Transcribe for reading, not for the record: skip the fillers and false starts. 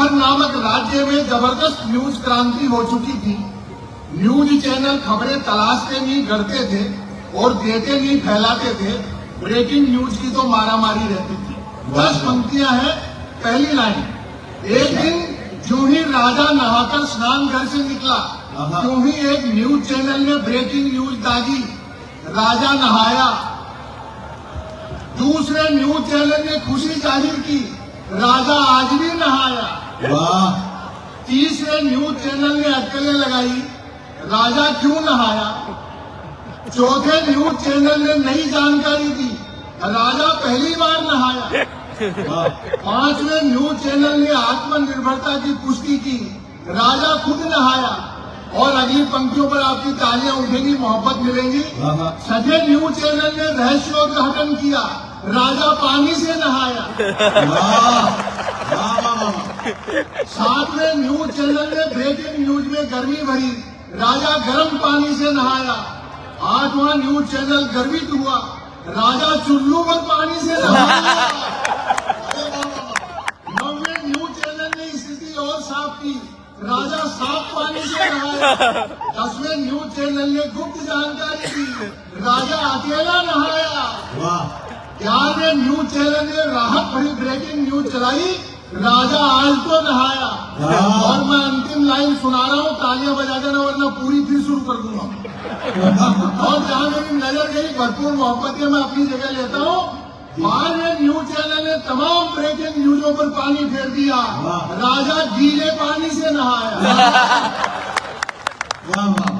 अकबर नामक राज्य में जबरदस्त न्यूज क्रांति हो चुकी थी। न्यूज चैनल खबरें तलाशते नहीं, गढ़ते थे और देते नहीं, फैलाते थे। ब्रेकिंग न्यूज की तो मारामारी रहती थी। 10 पंक्तियां हैं। पहली लाइन, एक दिन जो ही राजा नहाकर स्नान घर से निकला, क्यों ही एक न्यूज चैनल ने ब्रेकिंग न्यूज दागी, राजा नहाया। दूसरे न्यूज चैनल ने खुशी जाहिर की, राजा आज भी नहाया। वाह। तीसरे न्यूज चैनल ने अटकलें लगाई, राजा क्यों नहाया। चौथे न्यूज चैनल ने नई जानकारी दी, राजा पहली बार नहाया। पांचवें न्यूज चैनल ने आत्मनिर्भरता की पुष्टि की, राजा खुद नहाया। और अगली पंक्तियों पर आपकी तालियां उठेंगी, मोहब्बत मिलेंगी। छठे न्यूज चैनल ने रहस्योद्घाटन किया, राजा पानी से नहाया। सातवें न्यूज चैनल ने ब्रेकिंग न्यूज में गर्मी भरी, राजा गर्म पानी से नहाया। आठवां न्यूज चैनल गर्वित हुआ, राजा चुल्लू पर पानी से नहाया। नौवें न्यूज चैनल ने स्थिति और साफ की, राजा साफ पानी से नहाया। 10वें न्यूज चैनल ने गुप्त जानकारी दी, राजा अकेला नहाया। 11वें न्यूज चैनल ने राहत भरी ब्रेकिंग न्यूज चलाई, राजा आज तो नहाया। और मैं अंतिम लाइन सुना रहा हूँ, तालियां बजा देना वरना पूरी फिर शुरू कर दूंगा। और जहां मेरी नजर गई, भरपूर मोहब्बत मैं अपनी जगह लेता हूँ। 12वें न्यूज चैनल ने तमाम ब्रेकिंग न्यूजों पर पानी फेर दिया, राजा गीले पानी से नहाया। वाह वाह।